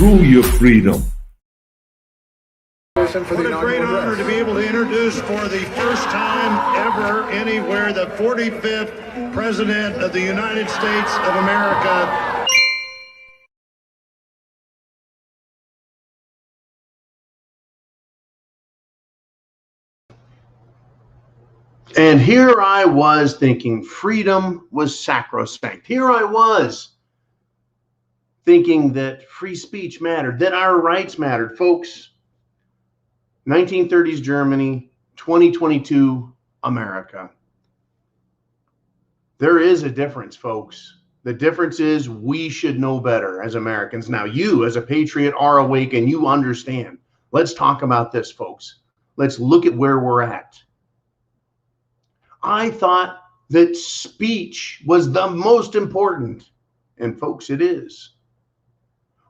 through your freedom. What a great honor to be able to introduce for the first time ever anywhere the 45th President of the United States of America. And here I was thinking freedom was sacrosanct. Here I was thinking that free speech mattered, that our rights mattered. Folks, 1930s Germany, 2022 America. There is a difference, folks. The difference is we should know better as Americans. Now, you as a patriot are awake and you understand. Let's talk about this, folks. Let's look at where we're at. I thought that speech was the most important, and folks, it is.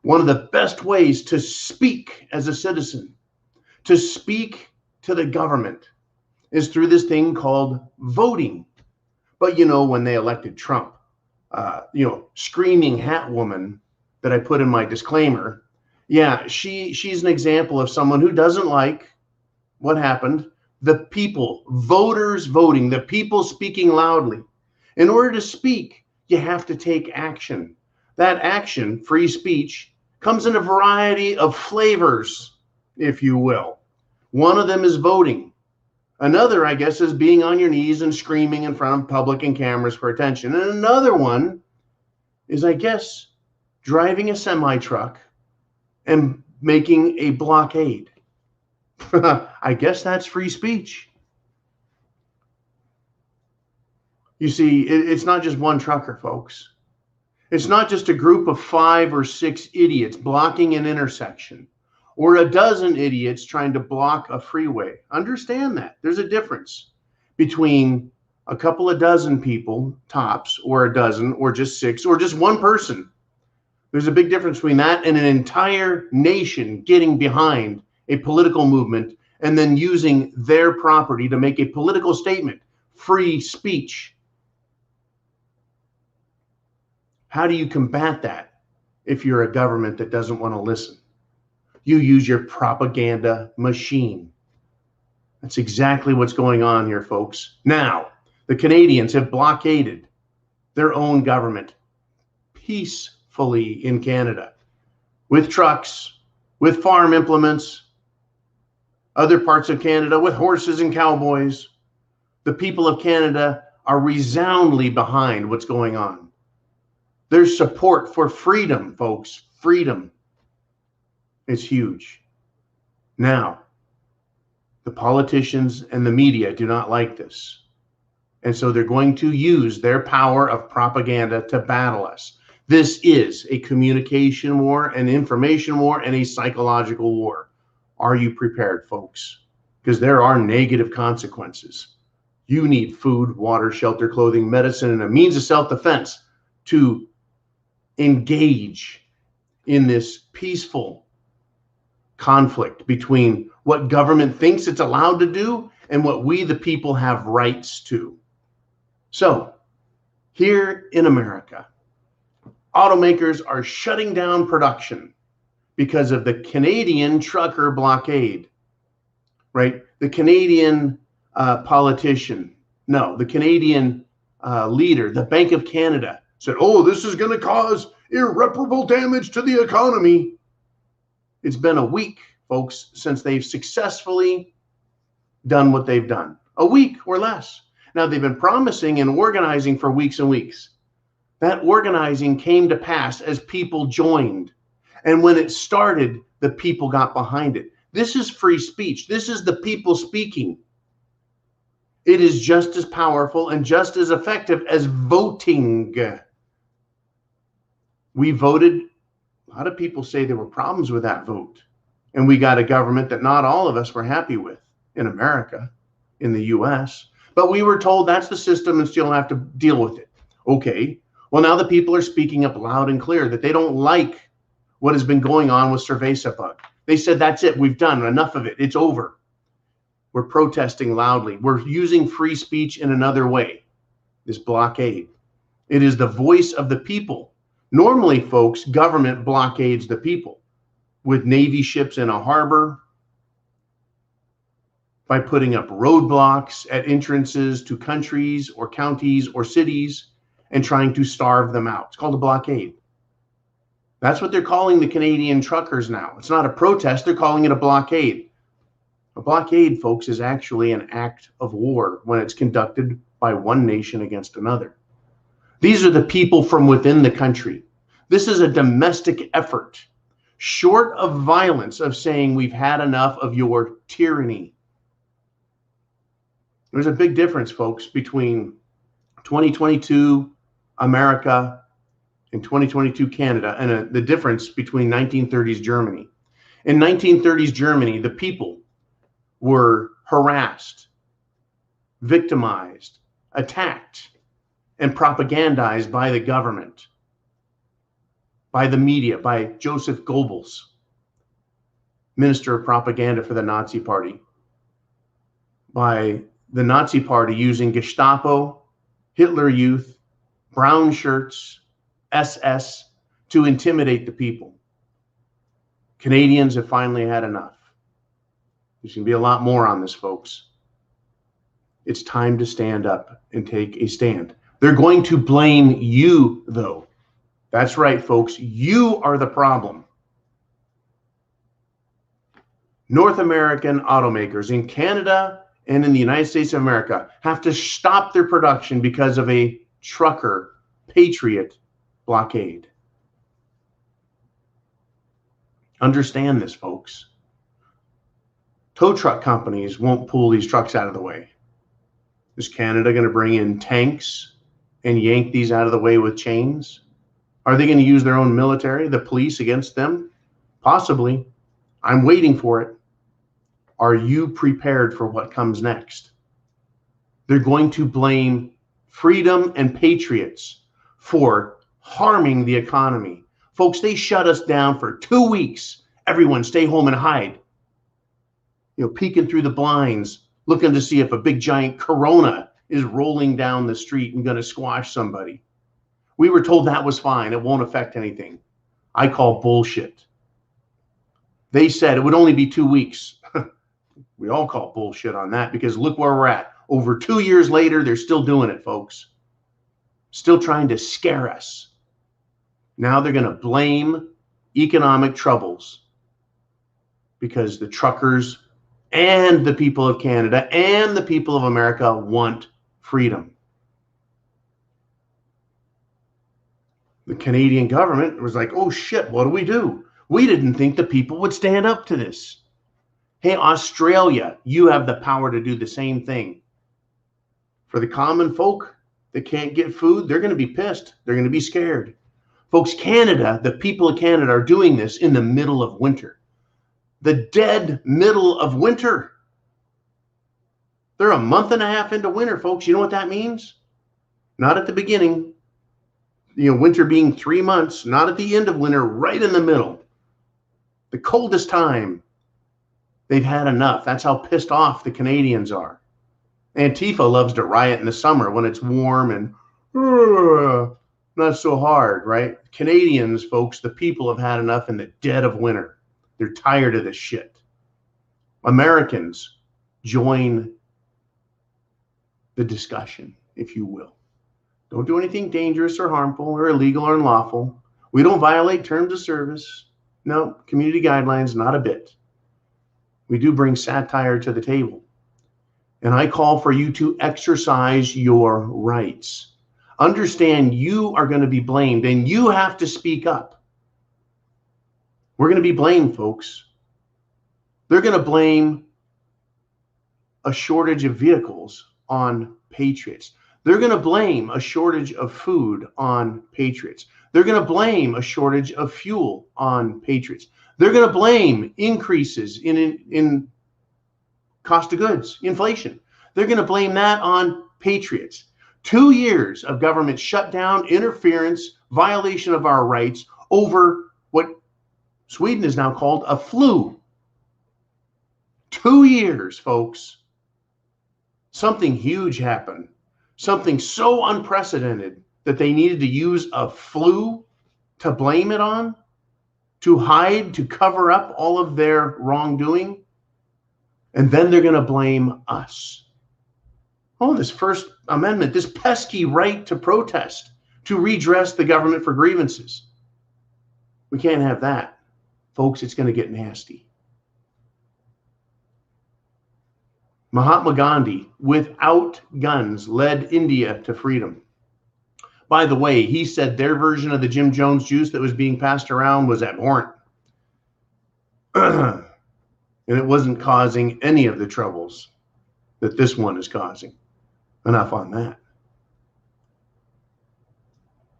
One of the best ways to speak as a citizen, to speak to the government, is through this thing called voting. But you know, when they elected Trump, screaming hat woman that I put in my disclaimer, yeah, she's an example of someone who doesn't like what happened. The people, voters voting, the people speaking loudly. In order to speak, you have to take action. That action, free speech, comes in a variety of flavors, if you will. One of them is voting. Another, I guess, is being on your knees and screaming in front of public and cameras for attention. And another one is, I guess, driving a semi-truck and making a blockade. I guess that's free speech. You see, it's not just one trucker, folks. It's not just a group of 5 or 6 idiots blocking an intersection or a dozen idiots trying to block a freeway. Understand that. There's a difference between a couple of dozen people, tops, or a dozen, or just 6, or just one person. There's a big difference between that and an entire nation getting behind a political movement and then using their property to make a political statement. Free speech. How do you combat that if you're a government that doesn't want to listen? You use your propaganda machine. That's exactly what's going on here, folks. Now, the Canadians have blockaded their own government peacefully in Canada with trucks, with farm implements, other parts of Canada with horses and cowboys. The people of Canada are resoundingly behind what's going on. There's support for freedom, folks. Freedom is huge. Now, the politicians and the media do not like this. And so they're going to use their power of propaganda to battle us. This is a communication war, an information war, and a psychological war. Are you prepared, folks? Because there are negative consequences. You need food, water, shelter, clothing, medicine, and a means of self-defense to engage in this peaceful conflict between what government thinks it's allowed to do and what we, the people, have rights to. So, here in America, automakers are shutting down production because of the Canadian trucker blockade, right? The Canadian politician, no, the Canadian leader, the Bank of Canada, said, oh, this is going to cause irreparable damage to the economy. It's been a week, folks, since they've successfully done what they've done. A week or less. Now, they've been promising and organizing for weeks and weeks. That organizing came to pass as people joined. And when it started, the people got behind it. This is free speech. This is the people speaking. It is just as powerful and just as effective as voting. We voted. A lot of people say there were problems with that vote. And we got a government that not all of us were happy with in America, in the US. But we were told that's the system and still have to deal with it. Okay. Well, now the people are speaking up loud and clear that they don't like what has been going on with Cerveza. They said, that's it. We've done enough of it. It's over. We're protesting loudly. We're using free speech in another way, this blockade. It is the voice of the people. Normally, folks, government blockades the people. with Navy ships in a harbor, by putting up roadblocks at entrances to countries or counties or cities and trying to starve them out. It's called a blockade. That's what they're calling the Canadian truckers now. It's not a protest, they're calling it a blockade. A blockade, folks, is actually an act of war when it's conducted by one nation against another. These are the people from within the country. This is a domestic effort, short of violence, of saying we've had enough of your tyranny. There's a big difference, folks, between 2022 America and 2022 Canada, and the difference between 1930s Germany. In 1930s Germany, the people were harassed, victimized, attacked, and propagandized by the government, by the media, by Joseph Goebbels, Minister of Propaganda for the Nazi Party, by the Nazi Party using Gestapo, Hitler Youth, brown shirts, SS to intimidate the people. Canadians have finally had enough. There's going to be a lot more on this, folks. It's time to stand up and take a stand. They're going to blame you, though. That's right, folks. You are the problem. North American automakers in Canada and in the United States of America have to stop their production because of a trucker patriot blockade. Understand this, folks. Tow truck companies won't pull these trucks out of the way. Is Canada going to bring in tanks and yank these out of the way with chains? Are they going to use their own military, the police, against them? Possibly. I'm waiting for it. Are you prepared for what comes next? They're going to blame freedom and patriots for harming the economy. Folks, they shut us down for 2 weeks. Everyone stay home and hide. Peeking through the blinds, looking to see if a big giant Corona is rolling down the street and going to squash somebody. We were told that was fine. It won't affect anything. I call bullshit. They said it would only be 2 weeks. We all call bullshit on that, because look where we're at. Over 2 years later, they're still doing it, folks. Still trying to scare us. Now they're going to blame economic troubles because the truckers and the people of Canada and the people of America want freedom. The Canadian government was like, oh shit, what do we do? We didn't think the people would stand up to this. Hey, Australia, you have the power to do the same thing. For the common folk that can't get food, they're going to be pissed. They're going to be scared. Folks, Canada, the people of Canada are doing this in the middle of winter. The dead middle of winter. They're a month and a half into winter, folks. You know what that means? Not at the beginning. Winter being 3 months, not at the end of winter, right in the middle. The coldest time. They've had enough. That's how pissed off the Canadians are. Antifa loves to riot in the summer when it's warm and not so hard, right? Canadians, folks, the people have had enough in the dead of winter. They're tired of this shit. Americans, join the discussion, if you will. Don't do anything dangerous or harmful or illegal or unlawful. We don't violate terms of service. No, community guidelines, not a bit. We do bring satire to the table. And I call for you to exercise your rights. Understand you are going to be blamed and you have to speak up. We're going to be blamed, folks. They're going to blame a shortage of vehicles on patriots. They're going to blame a shortage of food on patriots. They're going to blame a shortage of fuel on patriots. They're going to blame increases in cost of goods, inflation. They're going to blame that on patriots. 2 years of government shutdown, interference, violation of our rights over what Sweden is now called a flu. 2 years, folks. Something huge happened. Something so unprecedented that they needed to use a flu to blame it on. to hide, to cover up all of their wrongdoing. And then they're going to blame us. Oh, this First Amendment, this pesky right to protest, to redress the government for grievances. We can't have that. Folks, it's going to get nasty. Mahatma Gandhi, without guns, led India to freedom. By the way, he said their version of the Jim Jones juice that was being passed around was abhorrent. And it wasn't causing any of the troubles that this one is causing. Enough on that.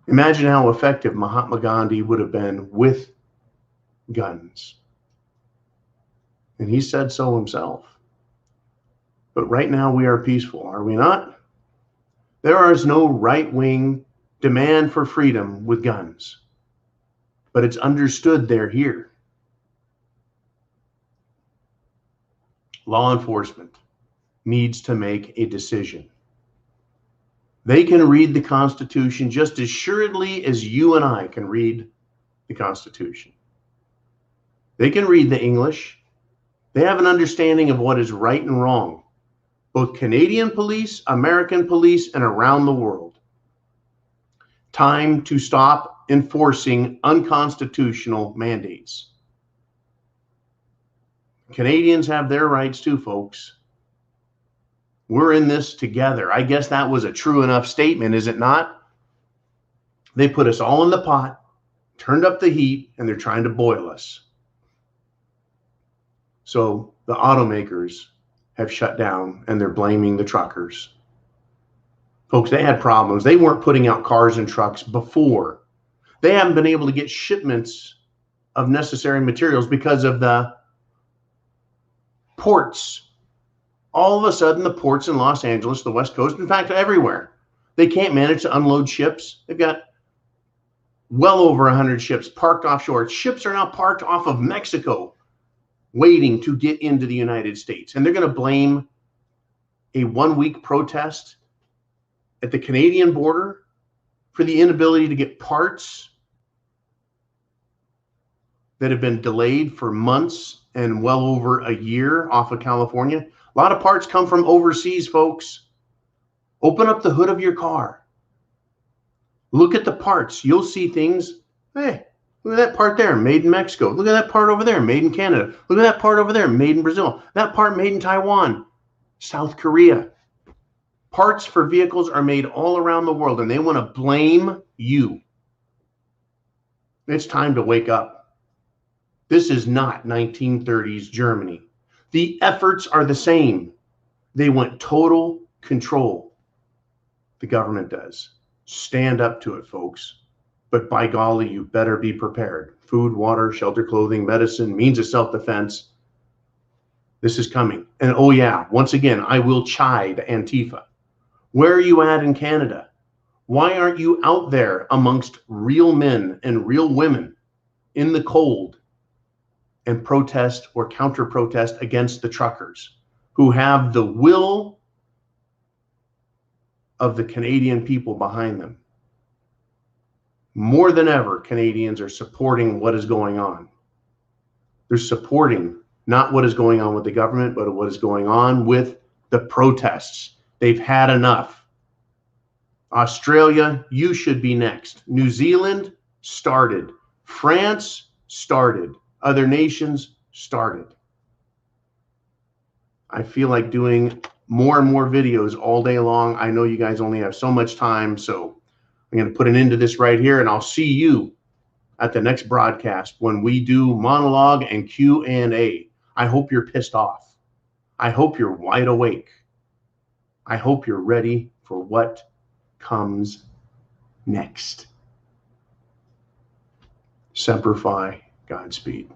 Imagine how effective Mahatma Gandhi would have been with guns. And he said so himself. But right now we are peaceful, are we not? There is no right-wing demand for freedom with guns. But it's understood they're here. Law enforcement needs to make a decision. They can read the Constitution just as assuredly as you and I can read the Constitution. They can read the English. They have an understanding of what is right and wrong. Both Canadian police, American police, and around the world. Time to stop enforcing unconstitutional mandates. Canadians have their rights too, folks. We're in this together. I guess that was a true enough statement, is it not? They put us all in the pot, turned up the heat, and they're trying to boil us. So the automakers have shut down, and they're blaming the truckers. Folks, they had problems. They weren't putting out cars and trucks before. They haven't been able to get shipments of necessary materials because of the ports. All of a sudden, the ports in Los Angeles, the West Coast, in fact, everywhere, they can't manage to unload ships. They've got well over 100 ships parked offshore. Ships are now parked off of Mexico, waiting to get into the United States. And they're going to blame a one-week protest at the Canadian border for the inability to get parts that have been delayed for months and well over a year off of California. A lot of parts come from overseas, folks. Open up the hood of your car. Look at the parts. You'll see things. Hey, look at that part there, made in Mexico. Look at that part over there, made in Canada. Look at that part over there, made in Brazil. That part made in Taiwan, South Korea. Parts for vehicles are made all around the world, and they want to blame you. It's time to wake up. This is not 1930s Germany. The efforts are the same. They want total control. The government does. Stand up to it, folks. But by golly, you better be prepared. Food, water, shelter, clothing, medicine, means of self-defense. This is coming. And oh yeah, once again, I will chide Antifa. Where are you at in Canada? Why aren't you out there amongst real men and real women in the cold and protest or counter-protest against the truckers who have the will of the Canadian people behind them? More than ever, Canadians are supporting what is going on. They're supporting not what is going on with the government, but what is going on with the protests. They've had enough. Australia, you should be next. New Zealand started. France started. Other nations started. I feel like doing more and more videos all day long. I know you guys only have so much time, so I'm going to put an end to this right here, and I'll see you at the next broadcast when we do monologue and Q&A. I hope you're pissed off. I hope you're wide awake. I hope you're ready for what comes next. Semper Fi, Godspeed.